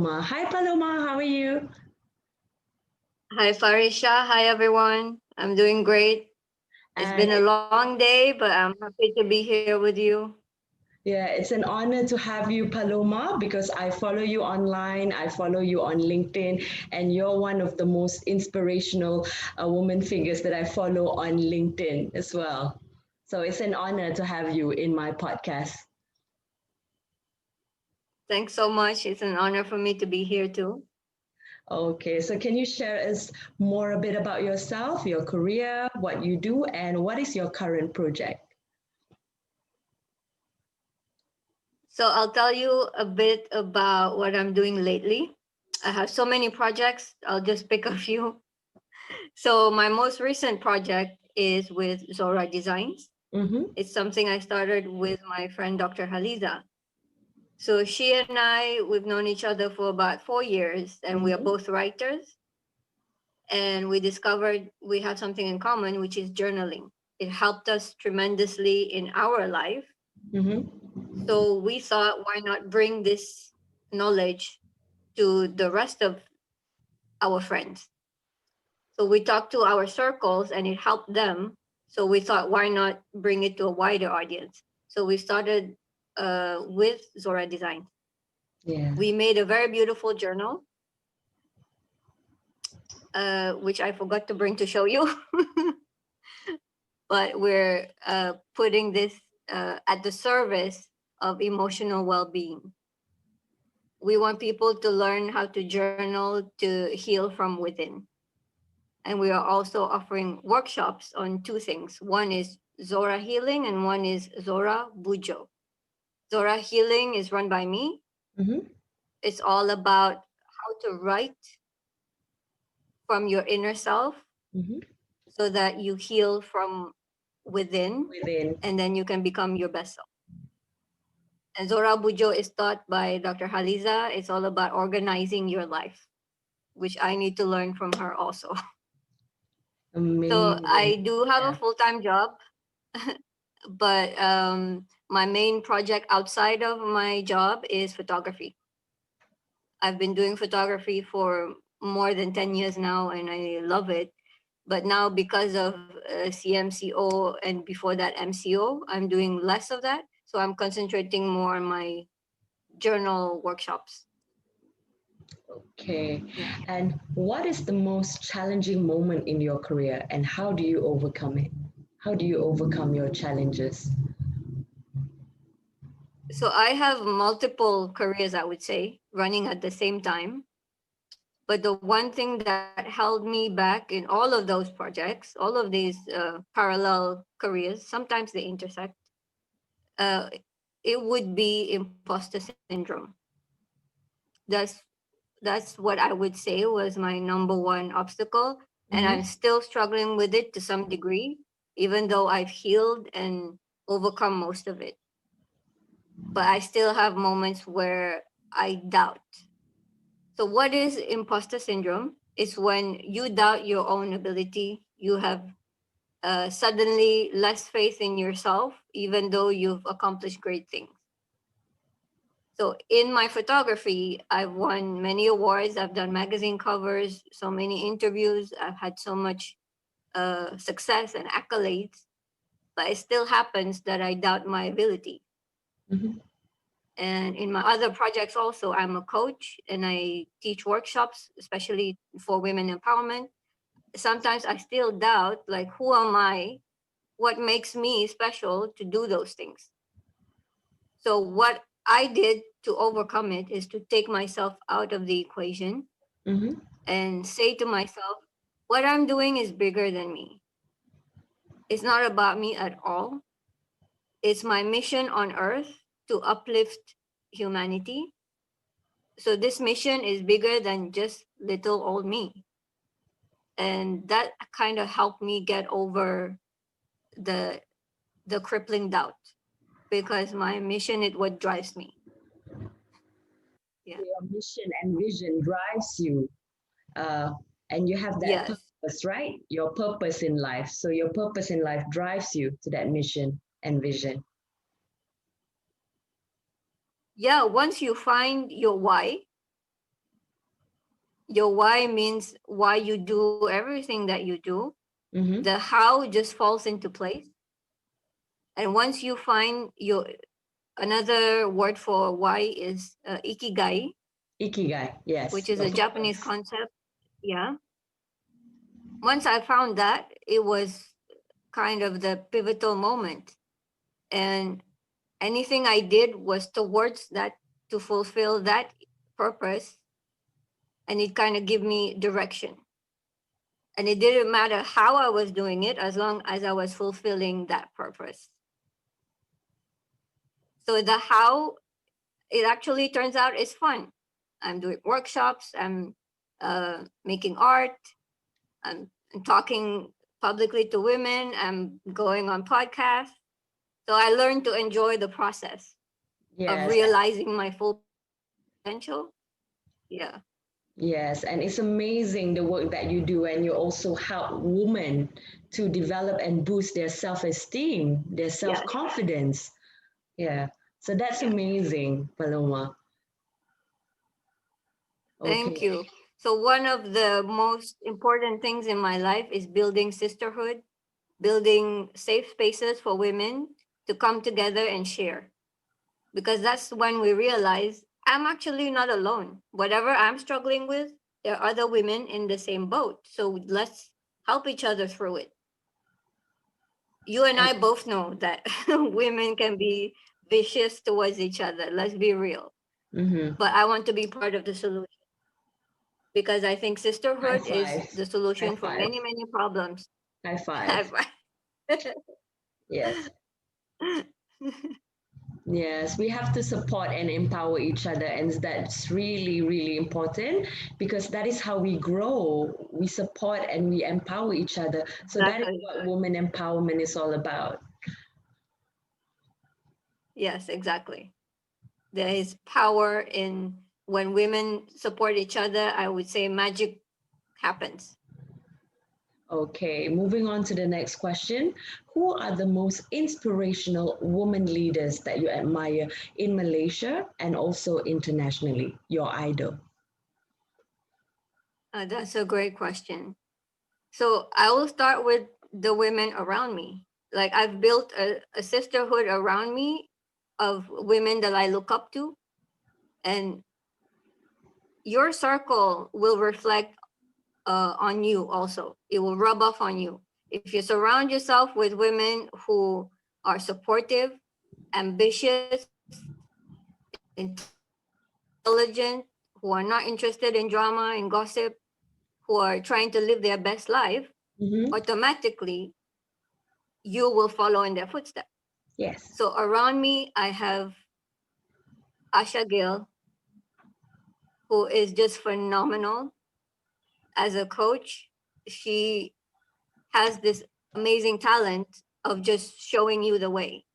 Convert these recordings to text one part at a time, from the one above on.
Hi Paloma, how are you? Hi, Farisha. Hi, everyone. I'm doing great. It's And been a long day, but I'm happy to be here with you. yeah, it's an honor to have you, Paloma, because I follow you online, I follow you on LinkedIn, and you're one of the most inspirational woman figures that I follow on LinkedIn as well. So it's an honor to have you in my podcast. Thanks so much. It's an honor for me to be here too. Okay, so can you share us more a bit about yourself, your career, what you do, and what is your current project? So, I'll tell you a bit about what I'm doing lately. I have so many projects. I'll just pick a few. So, my most recent project is with Zora Designs. Mm-hmm. It's something I started with my friend Dr. Haliza. So, she and I, we've known each other for about 4 years, and we are Mm-hmm. both writers. And we discovered we have something in common, which is journaling. It helped us tremendously in our life. Mm-hmm. So we thought, why not bring this knowledge to the rest of our friends? So we talked to our circles and it helped them. So we thought, why not bring it to a wider audience? So we started with Zora Design. Yeah. We made a very beautiful journal, which I forgot to bring to show you. But we're putting this at the service of emotional well-being. We want people to learn how to journal to heal from within. And we are also offering workshops on two things. One is Zora Healing and one is Zora Bujo. Zora Healing is run by me. Mm-hmm. It's all about how to write from your inner self Mm-hmm. so that you heal from within Within. and then you can become your best self. And Zora Bujo is taught by Dr. Haliza. It's all about organizing your life, which I need to learn from her also. So Amazing. I do have a Yeah. full-time job, but my main project outside of my job is photography. I've been doing photography for more than 10 years now and I love it. But now, because of CMCO and before that MCO, I'm doing less of that. So I'm concentrating more on my journal workshops. Okay. Yeah. And what is the most challenging moment in your career and how do you overcome it? How do you overcome your challenges? So I have multiple careers, I would say, running at the same time. But the one thing that held me back in all of those projects, all of these parallel careers, sometimes they intersect, uh, it would be imposter syndrome. That's that's what I would say was my number one obstacle, and I'm Mm-hmm. still struggling with it to some degree, even though I've healed and overcome most of it. But I still have moments where I doubt. So, what is imposter syndrome? It's when you doubt your own ability. You have suddenly less faith in yourself, even though you've accomplished great things. So, in my photography, I've won many awards. I've done magazine covers, so many interviews. I've had so much success and accolades. But it still happens that I doubt my ability. Mm-hmm. And in my other projects, also, I'm a coach and I teach workshops, especially for women empowerment. Sometimes I still doubt, like, who am I? What makes me special to do those things? So, what I did to overcome it is to take myself out of the equation Mm-hmm. and say to myself, what I'm doing is bigger than me. It's not about me at all. It's my mission on earth to uplift humanity. So this mission is bigger than just little old me. And that kind of helped me get over the the crippling doubt because my mission is what drives me. So Yeah. your mission and vision drives you, uh, and you have that Yes. purpose, right? Your purpose in life. So your purpose in life drives you to that mission and vision. Yeah, once you find your why, Your why means why you do everything that you do. Mm-hmm. The how just falls into place. And once you find your another word for why is ikigai, Ikigai, yes, which is your a Japanese purpose. concept. Yeah. Once I found that, it was kind of the pivotal moment. And anything I did was towards that, to fulfill that purpose. And it kind of gave me direction. And it didn't matter how I was doing it as long as I was fulfilling that purpose. So the how, it actually turns out is fun. I'm doing workshops, I'm making art, I'm talking publicly to women, I'm going on podcasts. So I learned to enjoy the process of Yes, realizing my full potential. Yeah. yes, and it's amazing the work that you do, and you also help women to develop and boost their self-esteem, their Yes. self-confidence. Yeah, so that's Yeah. amazing, Paloma. Thank Okay. you. So one of the most important things in my life is building sisterhood, building safe spaces for women to come together and share. Because that's when we realize I'm actually not alone. Whatever I'm struggling with, there are other women in the same boat. So let's help each other through it. You and And I both know that women can be vicious towards each other. Let's be real. mm-hmm. But I want to be part of the solution because I think High sisterhood is five. the High solution for five. many, many problems. High five. Yes. Yes, we have to support and empower each other, and that's really, really important because that is how we grow. We support and we empower each other. So that is Exactly. what woman empowerment is all about. Yes, exactly. There is power in when women support each other. I would say magic happens. Okay, moving on to the next question. Who are the most inspirational woman leaders that you admire in Malaysia and also internationally? Your idol. That's a great question. So I will start with the women around me. Like I've built a sisterhood around me of women that I look up to, and your circle will reflect on you also. It will rub off on you. If you surround yourself with women who are supportive, ambitious, intelligent, who are not interested in drama and gossip, who are trying to live their best life, Mm-hmm. automatically you will follow in their footsteps. Yes. So around me, I have Asha Gill, who is just phenomenal as a coach. She has this amazing talent of just showing you the way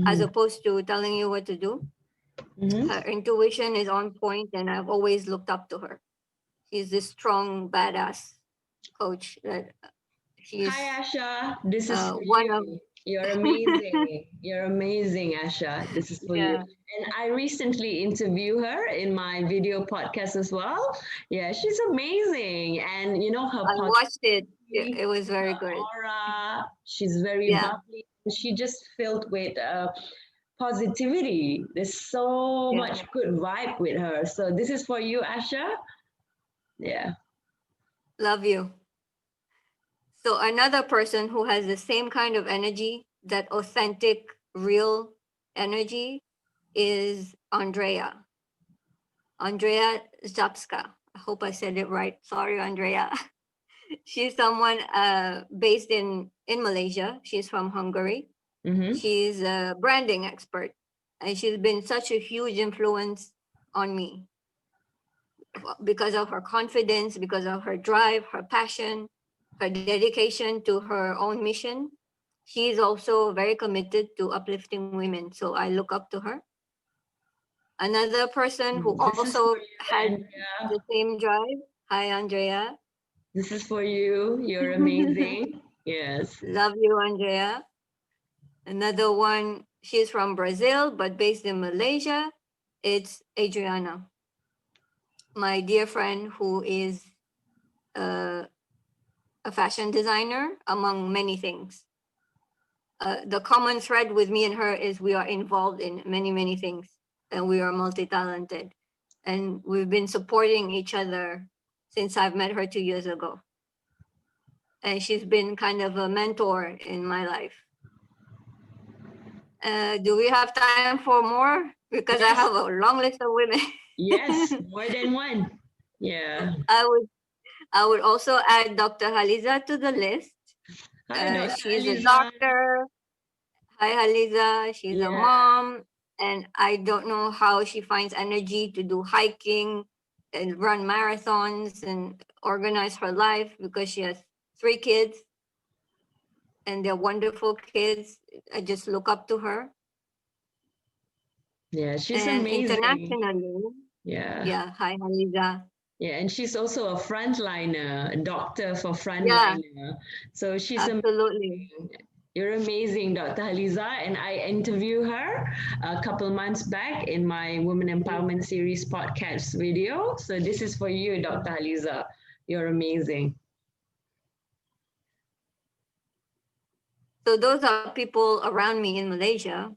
as Mm-hmm. opposed to telling you what to do. Mm-hmm. Her intuition is on point, and I've always looked up to her. She's this strong, badass coach that she's Hi, Asha. This is for one of, you. You're amazing. You're amazing, Asha. This is for you. yeah, And I recently interviewed her in my video podcast as well. Yeah, she's amazing. And you know, her I watched it. positivity, It was very her good. aura, she's very Yeah, bubbly. She just filled with positivity. There's so yeah. much good vibe with her. So this is for you, Asha. Yeah. Love you. So another person who has the same kind of energy, that authentic, real energy, is Andrea. Andrea Zapska. I hope I said it right. Sorry, Andrea. She's someone based in Malaysia. She's from Hungary. Mm-hmm. She's a branding expert, and she's been such a huge influence on me because of her confidence, because of her drive, her passion, her dedication to her own mission. She's also very committed to uplifting women. So I look up to her. Another person who This is for also you, has Andrea. the same drive. Hi, Andrea. This is for you. You're amazing. Yes. Love you, Andrea. Another one, she's from Brazil but based in Malaysia. It's Adriana. my dear friend who is uh, a fashion designer, among many things. The common thread with me and her is we are involved in many, many things, and we are multi-talented. And we've been supporting each other since I've met her 2 years ago. And she's been kind of a mentor in my life. Do we have time for more? Because I have Yes, a long list of women. yes, more than one. Yeah. I would I would also add Dr. Haliza to the list. Hi, Dr. She's a Aliza. doctor. Hi, Haliza. She's a Yeah. mom. And I don't know how she finds energy to do hiking and run marathons and organize her life because she has 3 kids and they're wonderful kids. I just look up to her. Yeah, she's And amazing. internationally, Yeah. yeah, hi, Haliza. Yeah, and she's also a frontliner, a doctor for Yeah, frontliner. So she's absolutely. amazing. You're amazing, Dr. Haliza. And I interviewed her a couple months back in my Women Empowerment Series podcast video. So this is for you, Dr. Haliza. You're amazing. So those are people around me in Malaysia.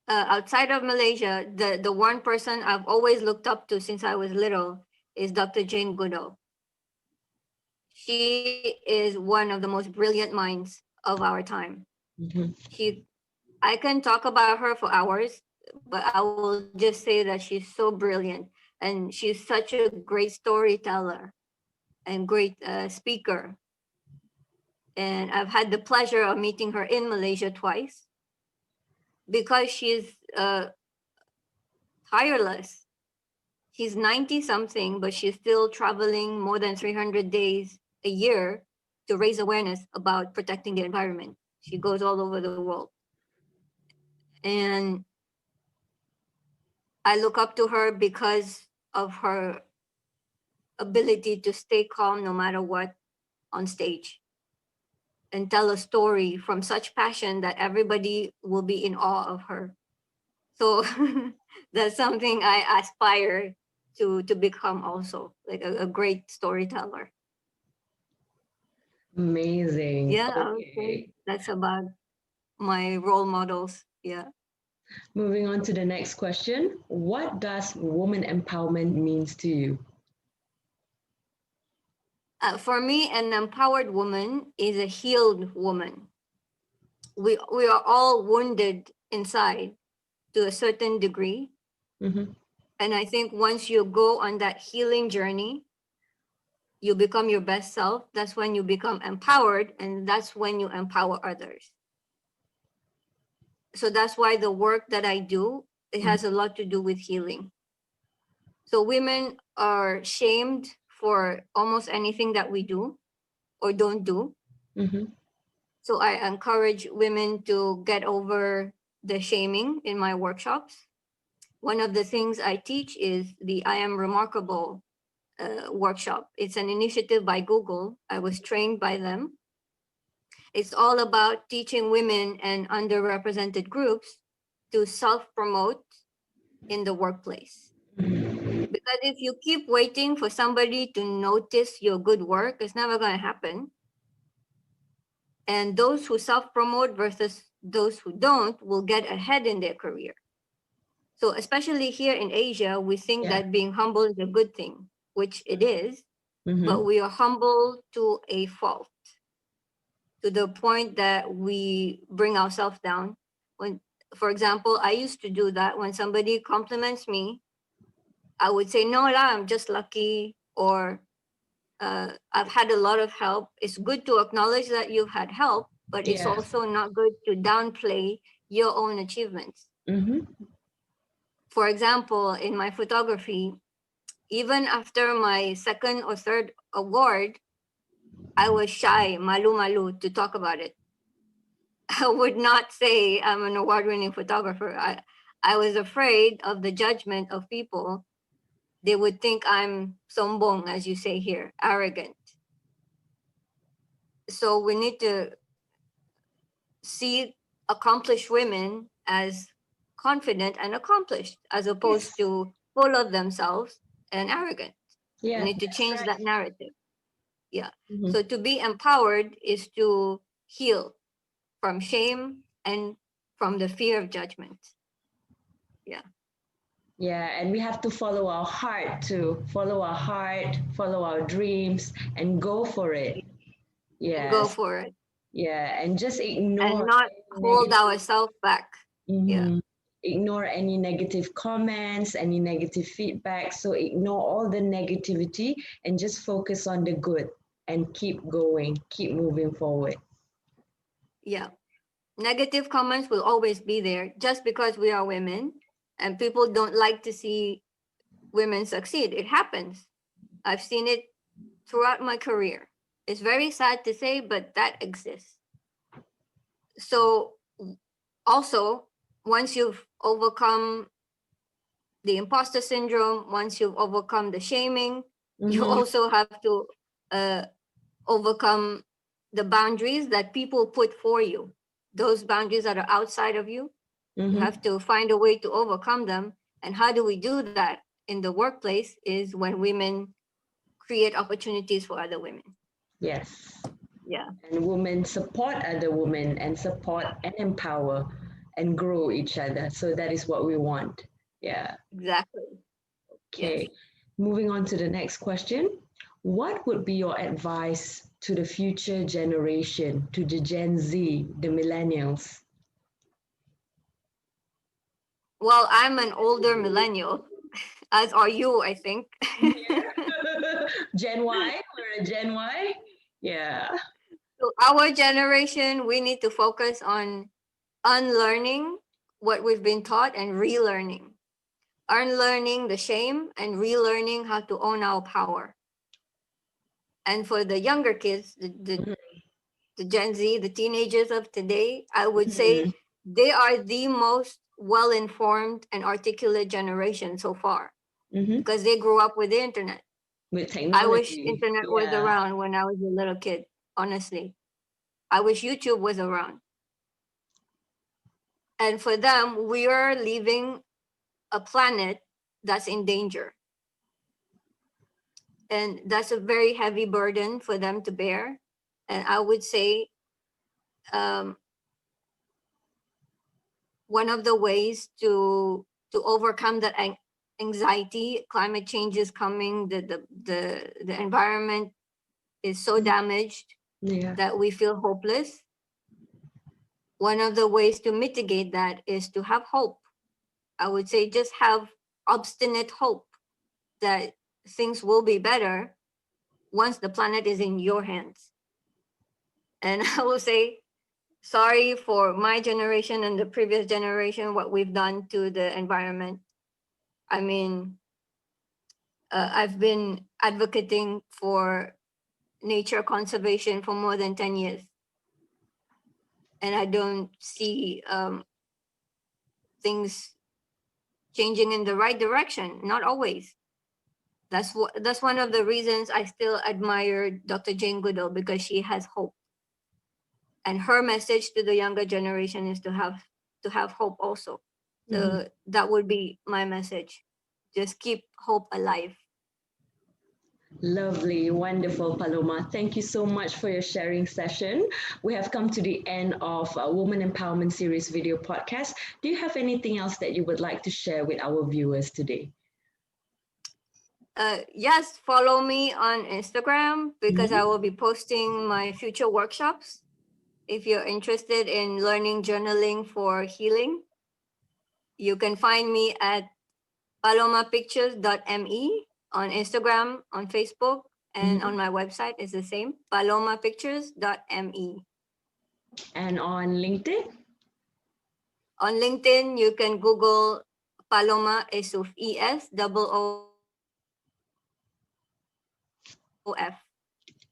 Outside of Malaysia, the one person I've always looked up to since I was little is Dr. Jane Goodall. She is one of the most brilliant minds of our time. Mhm. She, I can talk about her for hours, but I will just say that she's so brilliant and she's such a great storyteller and great speaker. And I've had the pleasure of meeting her in Malaysia twice because she's tireless. She's 90 something, but she's still traveling more than 300 days a year to raise awareness about protecting the environment. She goes all over the world. And I look up to her because of her ability to stay calm no matter what on stage and tell a story from such passion that everybody will be in awe of her. So that's something I aspire to become also, like a great storyteller. Amazing. Yeah, I would say Okay. that's about my role models. Yeah. Moving on to the next question. What does woman empowerment means to you? For me, an empowered woman is a healed woman. We are all wounded inside to a certain degree. Mm-hmm. And I think once you go on that healing journey, you become your best self. That's when you become empowered, and that's when you empower others. So that's why the work that I do, it has a lot to do with healing. So women are shamed for almost anything that we do or don't do. Mm-hmm. So I encourage women to get over the shaming in my workshops. One of the things I teach is the I Am Remarkable workshop. It's an initiative by Google. I was trained by them. It's all about teaching women and underrepresented groups to self promote in the workplace. Because if you keep waiting for somebody to notice your good work, it's never going to happen. And those who self promote versus those who don't will get ahead in their career. So, especially here in Asia, we think Yeah. that being humble is a good thing, which it is, Mm-hmm. but we are humble to a fault, to the point that we bring ourselves down. When, for example, I used to do that when somebody compliments me, I would say, no, lah, I'm just lucky, or I've had a lot of help. It's good to acknowledge that you've had help, but it's Yeah. also not good to downplay your own achievements. Mm-hmm. For example, in my photography, even after my second or third award, I was shy, malu malu, to talk about it. I would not say I'm an award winning photographer. I was afraid of the judgment of people. They would think I'm sombong, as you say here, arrogant. So we need to see accomplished women as confident and accomplished, as opposed Yes. to full of themselves and arrogant. We Yeah, need to that's change that right. narrative. Yeah. Mhm. So to be empowered is to heal from shame and from the fear of judgment. Yeah. Yeah, and we have to follow our heart too. Follow our heart, follow our dreams, and go for it. And go Yes. for it Yeah, and just and ignore not any hold negative. ourselves back. Yeah. Mhm. Ignore any negative comments, any negative feedback. So ignore all the negativity and just focus on the good and keep going, keep moving forward. Yeah. Negative comments will always be there just because we are women and people don't like to see women succeed. It happens. I've seen it throughout my career. It's very sad to say, but that exists. So, also, once you've overcome the imposter syndrome, once you've overcome the shaming, you Mm-hmm. also have to uh, overcome the boundaries that people put for you. Those boundaries that are outside of you, you Mm-hmm. have to find a way to overcome them. And how do we do that in the workplace is when women create opportunities for other women. Yes. Yeah, And women support other women and support and empower and grow each other. So that is what we want. Yeah. exactly. Yes. Okay. Moving on to the next question. What would be your advice to the future generation, to the Gen Z, the millennials? Well, I'm an older millennial, as are you, I think. Gen Y? We're a Gen Y? Yeah. So, our generation, we need to focus on unlearning what we've been taught and relearning. Unlearning the shame and relearning how to own our power. And for the younger kids, the Gen Z, the teenagers of today, I would say Mhm. they are the most well informed and articulate generation so far Mhm. because they grew up with the internet. With I wish technology. internet was Yeah. around when I was a little kid, honestly. I wish YouTube was around. And for them, we are leaving a planet that's in danger. And that's a very heavy burden for them to bear. And I would say um, one of the ways to overcome that anxiety, climate change is coming, the environment is so damaged Yeah. that we feel hopeless. One of the ways to mitigate that is to have hope. I would say just have obstinate hope that things will be better once the planet is in your hands. And I will say sorry for my generation and the previous generation what we've done to the environment. I mean, I've been advocating for nature conservation for more than 10 years, and I don't see things changing in the right direction. Not always. That's one of the reasons I still admire Dr. Jane Goodall because she has hope, and her message to the younger generation is to have hope also. Mhm. That would be my message. Just keep hope alive. Lovely, wonderful, Paloma. Thank you so much for your sharing session. We have come to the end of Woman Empowerment Series video podcast. Do you have anything else that you would like to share with our viewers today? Yes, follow me on Instagram because I Mhm. will be posting my future workshops. If you're interested in learning journaling for healing, you can find me at palomapictures.me on Instagram, on Facebook, and Mhm. on my website is the same, palomapictures.me. And on LinkedIn? On LinkedIn, you can Google Paloma Esuf, ESOOF.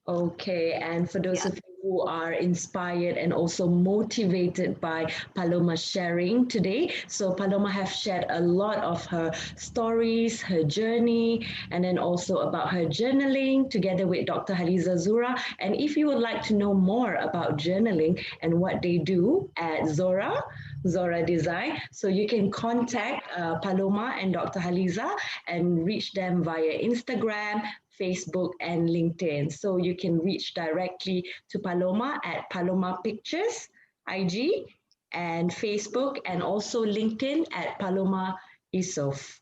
Okay, and for those Yeah. of you who are inspired and also motivated by Paloma sharing today. So Paloma have shared a lot of her stories, her journey, and then also about her journaling together with Dr. Haliza Zura. And if you would like to know more about journaling and what they do at Zora Design. So you can contact Paloma and Dr. Haliza and reach them via Instagram, Facebook, and LinkedIn. So you can reach directly to Paloma at Paloma Pictures, IG, and Facebook, and also LinkedIn at Paloma Isof.